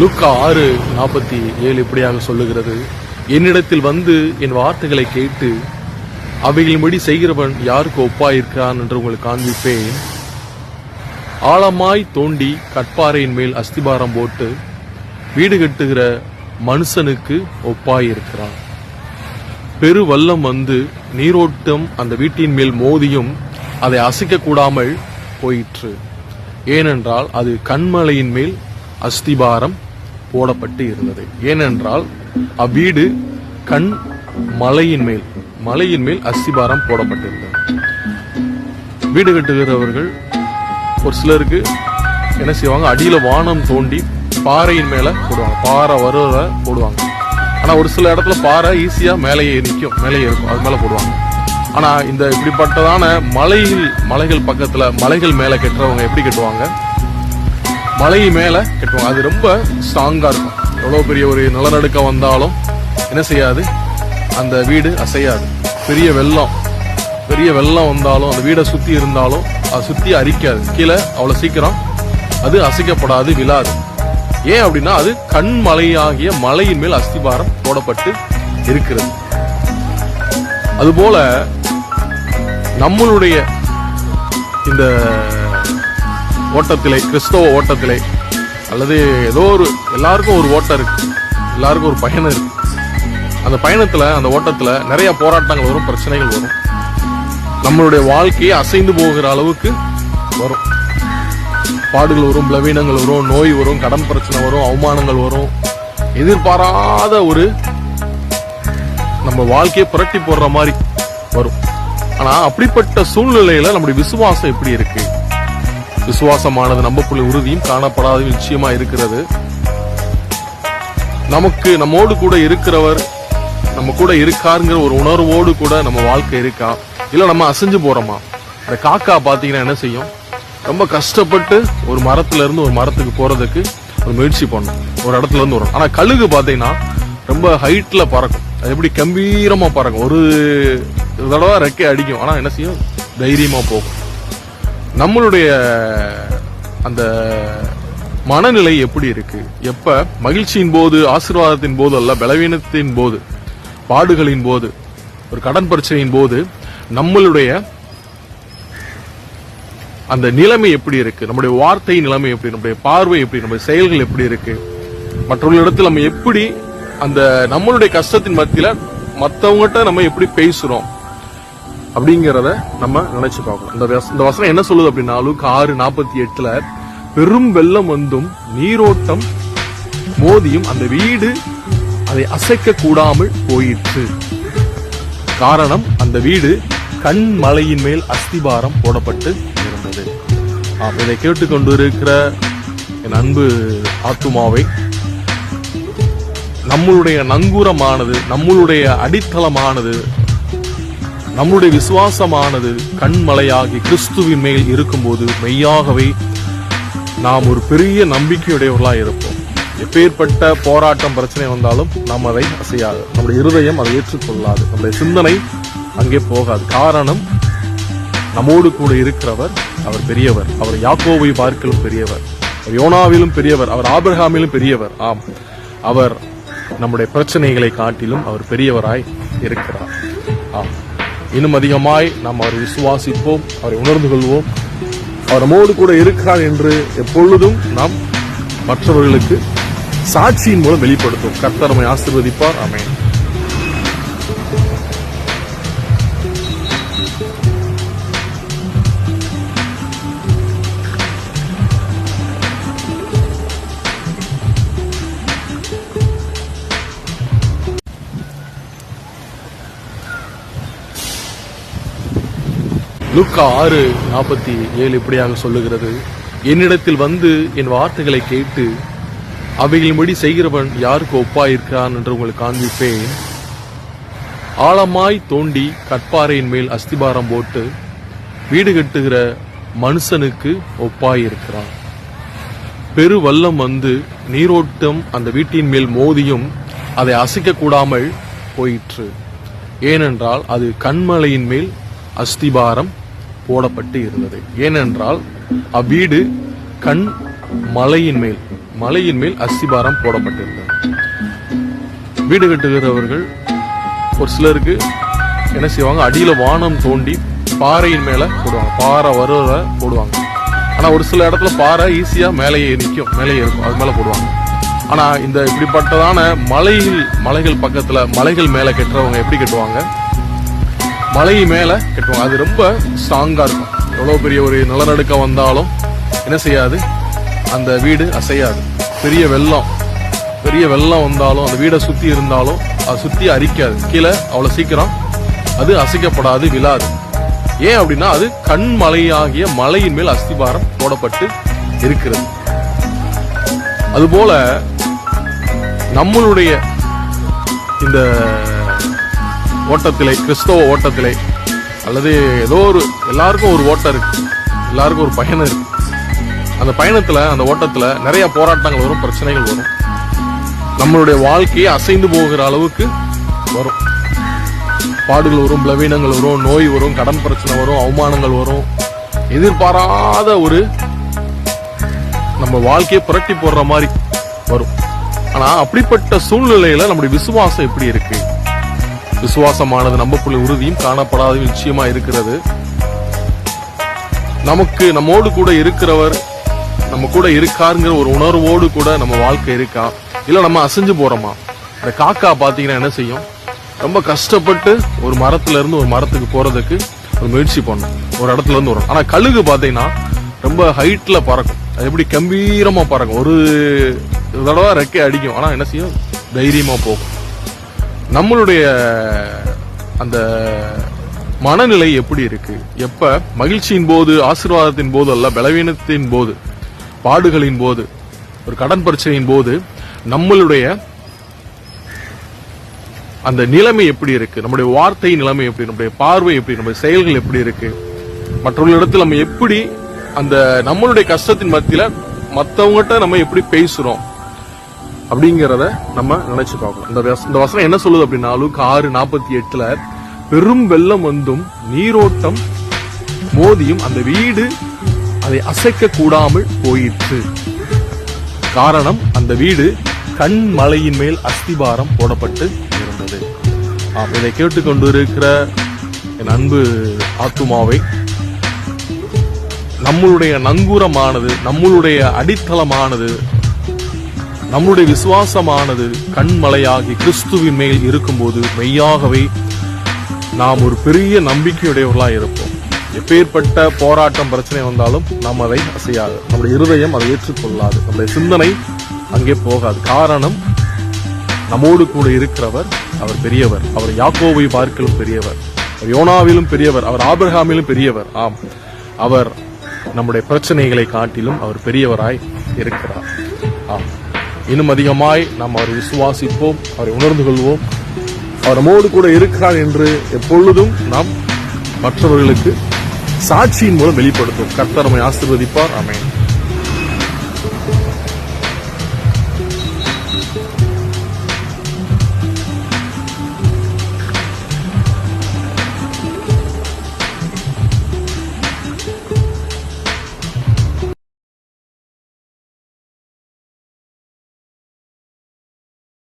லூக்கா 6:47 இப்படியாக சொல்லுகிறது, என்னிடத்தில் வந்து என் வார்த்தைகளை கேட்டு அவைகளின்படி செய்கிறவன் யாருக்கு ஒப்பாயிருக்கிறான் என்று உங்களுக்கு காண்பிப்பேன். ஆழமாய் தோண்டி கற்பாறையின் மேல் அஸ்திபாரம் போட்டு வீடு கட்டுகிற மனுஷனுக்கு ஒப்பாயிருக்கிறான். பெரு வெள்ளம் வந்து நீரோட்டம் அந்த வீட்டின் மேல் மோதியும் அதை அசைக்க கூடாமல் போயிற்று. ஏனென்றால் அது கண்மலையின் மேல் அஸ்திபாரம் போடப்பட்டு இருந்தது. ஏனென்றால் அவ்வீடு கண் மலையின் மேல் அஸ்திபாரம் போடப்பட்டிருந்தது. வீடு கட்டுகிறவர்கள் ஒரு சிலருக்கு என்ன செய்வாங்க, அடியில வானம் தோண்டி பாறையின் மேல போடுவாங்க, பாறை வருவ போடுவாங்க. ஆனா ஒரு சில இடத்துல பாறை ஈஸியா மேலேயே நிற்கும், மேலேயே இருக்கும், அது மேல போடுவாங்க. ஆனா இந்த இப்படிப்பட்டதான மலைகள் பக்கத்துல மலைகள் மேல கட்டுறவங்க எப்படி கட்டுவாங்க, மலை மேல கட்டுவாங்க. அது ரொம்ப ஸ்ட்ராங்கா இருக்கும். எவ்வளவு பெரிய ஒரு நிலநடுக்கம் வந்தாலும் என்ன செய்யாது, அந்த வீடு அசையாது. பெரிய வெள்ளம் வந்தாலும் அந்த வீடை சுத்தி இருந்தாலும் அது சுத்தி அரிக்காது, கீழே அவ்வளவு சீக்கிரம் அது அசைக்கப்படாது, விழாது. ஏன் அப்படின்னா அது கண்மலையாகிய மலையின் மேல் அஸ்திபாரம் போடப்பட்டு இருக்கிறது. அதுபோல நம்மளுடைய இந்த ஓட்டத்திலே, கிறிஸ்தவ ஓட்டத்திலே, அல்லது ஏதோ ஒரு எல்லாருக்கும் ஒரு ஓட்டம் இருக்கு, எல்லாருக்கும் ஒரு பயணம் இருக்கு. அந்த பயணத்துல, அந்த ஓட்டத்துல நிறைய போராட்டங்கள் வரும், பிரச்சனைகள் வரும். நம்மளுடைய வாழ்க்கையை அசைந்து போகிற அளவுக்கு வரும். பாடுகள் வரும், பலவீனங்கள் வரும், நோய் வரும், கடன் பிரச்சனை வரும், அவமானங்கள் வரும். எதிர்பாராத ஒரு நம்ம வாழ்க்கையை புரட்டி போடுற மாதிரி வரும். ஆனா அப்படிப்பட்ட சூழ்நிலையில நம்முடைய விசுவாசம் எப்படி இருக்கு? விசுவாசமானது நம்பப்புள்ள உறுதியும் காணப்படாத நிச்சயமா இருக்கிறது. நம்மோடு கூட இருக்கிறவர் நம்ம கூட இருக்காருங்கிற ஒரு உணர்வோடு கூட நம்ம வாழ்க்கை இருக்கா, இல்ல நம்ம அசைஞ்சு போறோமா? இந்த காக்கா பாத்தீங்கன்னா என்ன செய்யும், ரொம்ப கஷ்டப்பட்டு ஒரு மரத்துல இருந்து ஒரு மரத்துக்கு போறதுக்கு ஒரு முயற்சி பண்ணும், ஒரு இடத்துல இருந்து வரும். ஆனா கழுகு பாத்தீங்கன்னா ரொம்ப ஹைட்ல பறக்கும், அது எப்படி கம்பீரமா பறக்கும், ஒரு தடவை ரெக்கை அடிக்கும், ஆனா என்ன செய்யும், தைரியமா போகும். நம்மளுடைய அந்த மனநிலை எப்படி இருக்கு? எப்ப மகிழ்ச்சியின் போது, ஆசீர்வாதத்தின் போது அல்ல, பலவீனத்தின் போது, பாடுகளின் போது, ஒரு கடன் பிரச்சனையின் போது நம்மளுடைய அந்த நிலைமை எப்படி இருக்கு? நம்முடைய வார்த்தை நிலைமை எப்படி, நம்முடைய பார்வை எப்படி, நம்முடைய செயல்கள் எப்படி இருக்கு? மற்றவர்களிடத்தில் நம்ம எப்படி அந்த நம்மளுடைய கஷ்டத்தின் மத்தியில மற்றவங்ககிட்ட நம்ம எப்படி பேசுறோம் அப்படிங்கிறத நம்ம நினைச்சு பார்க்கணும். இந்த வசனம் என்ன சொல்லுது அப்படின்னா, லூக்கா 6:48 பெரும் வெள்ளம் வந்தும் நீரோட்டம் மோதியும் அந்த வீடு அதை அசைக்க கூடாமல் போயிற்று. காரணம், அந்த வீடு கண் மலையின் மேல் அஸ்திபாரம் போடப்பட்டு இருந்தது. இதை கேட்டுக்கொண்டு இருக்கிற என் அன்பு ஆத்துமாவை, நம்மளுடைய நங்கூரமானது, நம்மளுடைய அடித்தளமானது, நம்முடைய விசுவாசமானது கண்மலையாகி கிறிஸ்துவின் மேல் இருக்கும்போது மெய்யாகவே நாம் ஒரு பெரிய நம்பிக்கையுடையவர்களாக இருப்போம். எப்பேற்பட்ட போராட்டம் பிரச்சனை வந்தாலும் நாம் அதை அசையாது, நம்முடைய இருதயம் அதை ஏற்றுக்கொள்ளாது, நம்முடைய சிந்தனை அங்கே போகாது. காரணம், நம்மோடு கூட இருக்கிறவர் அவர் பெரியவர். அவர் யாக்கோபை பார்க்கலும் பெரியவர், அவர் யோனாவிலும் பெரியவர், அவர் ஆபிரகாமிலும் பெரியவர். ஆம், அவர் நம்முடைய பிரச்சனைகளை காட்டிலும் அவர் பெரியவராய் இருக்கிறார். ஆம், இன்னும் அதிகமாய் நாம் அவரை விசுவாசிப்போம், அவரை உணர்ந்து கொள்வோம். அவர் நம்மோடு கூட இருக்கிறார் என்று எப்பொழுதும் நாம் மற்றவர்களுக்கு சாட்சியின் மூலம் வெளிப்படுத்தும். கர்த்தர் நம்மை ஆசீர்வதிப்பார். ஆமென். லூக்கா 6:47 இப்படியாக சொல்லுகிறது, என்னிடத்தில் வந்து என் வார்த்தைகளை கேட்டு அவைகளின்படி செய்கிறவன் யாருக்கு ஒப்பாயிருக்கிறான் என்று உங்களுக்கு காண்பிப்பேன். ஆழமாய் தோண்டி கற்பாறையின் மேல் அஸ்திபாரம் போட்டு வீடு கட்டுகிற மனுஷனுக்கு ஒப்பாயிருக்கிறான். பெரு வெள்ளம் வந்து நீரோட்டம் அந்த வீட்டின் மேல் மோதியும் அதை அசைக்க கூடாமல் போயிற்று. ஏனென்றால் அது கண்மலையின் மேல் அஸ்திபாரம் போடப்பட்டு இருந்தது. ஏனென்றால் அவ்வீடு கண் மலையின் மேல் மலையின் மேல் அஸ்திபாரம் போடப்பட்டிருந்தது. வீடு கட்டுகிறவர்கள் ஒரு சிலருக்கு என்ன செய்வாங்க, அடியில வானம் தோண்டி பாறையின் மேல போடுவாங்க, பாறை வருவ போடுவாங்க. ஆனா ஒரு சில இடத்துல பாறை ஈஸியா மேலேயே நிற்கும், மேலேயே இருக்கும், அது மேல போடுவாங்க. ஆனா இந்த இப்படிப்பட்டதான மலைகள் பக்கத்துல மலைகள் மேல கட்டுறவங்க எப்படி கட்டுவாங்க, மலை மேல கட்டுவாங்க. அது ரொம்ப ஸ்ட்ராங்கா இருக்கும். எவ்வளவு பெரிய ஒரு நிலநடுக்கம் வந்தாலும் என்ன செய்யாது, அந்த வீடு அசையாது. பெரிய வெள்ளம் வந்தாலும் அந்த வீடை சுத்தி இருந்தாலும் அது சுத்தி அரிக்காது, கீழே அவ்வளவு சீக்கிரம் அது அசைக்கப்படாது, விழாது. ஏன் அப்படின்னா அது கண்மலையாகிய மலையின் மேல் அஸ்திபாரம் போடப்பட்டு இருக்கிறது. அதுபோல நம்மளுடைய இந்த ஓட்டத்திலே, கிறிஸ்தவ ஓட்டத்திலே, அல்லது ஏதோ ஒரு எல்லாருக்கும் ஒரு ஓட்டம் இருக்கு, எல்லாருக்கும் ஒரு பயணம் இருக்கு. அந்த பயணத்துல, அந்த ஓட்டத்துல நிறைய போராட்டங்கள் வரும், பிரச்சனைகள் வரும். நம்மளுடைய வாழ்க்கையை அசைந்து போகிற அளவுக்கு வரும். பாடுகள் வரும், பலவீனங்கள் வரும், நோய் வரும், கடன் பிரச்சனை வரும், அவமானங்கள் வரும். எதிர்பாராத ஒரு நம்ம வாழ்க்கையை புரட்டி போடுற மாதிரி வரும். ஆனா அப்படிப்பட்ட சூழ்நிலையில நம்முடைய விசுவாசம் எப்படி இருக்கு? விசுவாசமானது நம்பப்புள்ள உறுதியும் காணப்படாத நிச்சயமா இருக்கிறது. நம்மோடு கூட இருக்கிறவர் நம்ம கூட இருக்காருங்கிற ஒரு உணர்வோடு கூட நம்ம வாழ்க்கை இருக்கா, இல்ல நம்ம அசைஞ்சு போறோமா? இந்த காக்கா பாத்தீங்கன்னா என்ன செய்யும், ரொம்ப கஷ்டப்பட்டு ஒரு மரத்துல இருந்து ஒரு மரத்துக்கு போறதுக்கு ஒரு முயற்சி பண்ணும், ஒரு இடத்துல இருந்து வரும். ஆனா கழுகு பாத்தீங்கன்னா ரொம்ப ஹைட்ல பறக்கும், அது எப்படி கம்பீரமா பறக்கும், ஒரு தடவை ரெக்கை அடிக்கும், ஆனா என்ன செய்யும், தைரியமா போகும். நம்மளுடைய அந்த மனநிலை எப்படி இருக்கு? எப்ப மகிழ்ச்சியின் போது, ஆசீர்வாதத்தின் போது அல்ல, பலவீனத்தின் போது, பாடுகளின் போது, ஒரு கடன் பிரச்சனையின் போது நம்மளுடைய அந்த நிலைமை எப்படி இருக்கு? நம்முடைய வார்த்தை நிலைமை எப்படி, நம்முடைய பார்வை எப்படி, நம்முடைய செயல்கள் எப்படி இருக்கு? மற்றவர்களிடத்தில் நம்ம எப்படி அந்த நம்மளுடைய கஷ்டத்தின் மத்தியில மற்றவங்ககிட்ட நம்ம எப்படி பேசுறோம் அப்படிங்கறத நம்ம நினைச்சு பார்க்கணும். இந்த வசனம் என்ன சொல்லுது அப்படின்னா, லூக்கா 6:48 பெரும் வெள்ளம் வந்தும் நீரோட்டம் மோதியும் அந்த வீடு அதை அசைக்க கூடாமல் போயிற்று. காரணம், அந்த வீடு கண்மலையின் மேல் அஸ்திபாரம் போடப்பட்டு இருந்தது. இதை கேட்டுக்கொண்டு இருக்கிற என் அன்பு ஆத்துமாவை, நம்மளுடைய நங்கூரமானது, நம்மளுடைய அடித்தளமானது, நம்முடைய விசுவாசமானது கண்மலையாகி கிறிஸ்துவின் மேல் இருக்கும்போது மெய்யாகவே நாம் ஒரு பெரிய நம்பிக்கையுடையவர்களாக இருப்போம். எப்பேற்பட்ட போராட்டம் பிரச்சனை வந்தாலும் நாம் அதை அசையாது, நம்முடைய இருதயம் அதை ஏற்றுக்கொள்ளாது, நம்முடைய சிந்தனை அங்கே போகாது. காரணம், நம்மோடு கூட இருக்கிறவர் அவர் பெரியவர். அவர் யாக்கோபை பார்க்கிலும் பெரியவர், அவர் யோனாவிலும் பெரியவர், அவர் ஆபிரகாமிலும் பெரியவர். ஆம், அவர் நம்முடைய பிரச்சனைகளை காட்டிலும் அவர் பெரியவராய் இருக்கிறார். ஆம், இன்னும் அதிகமாய் நாம் அவரை விசுவாசிப்போம், அவரை உணர்ந்து கொள்வோம். அவர் நம்மோடு கூட இருக்கிறார் என்று எப்பொழுதும் நாம் மற்றவர்களுக்கு சாட்சியின் மூலம் வெளிப்படுத்தும். கர்த்தர் நம்மை ஆசீர்வதிப்பார். ஆமென்.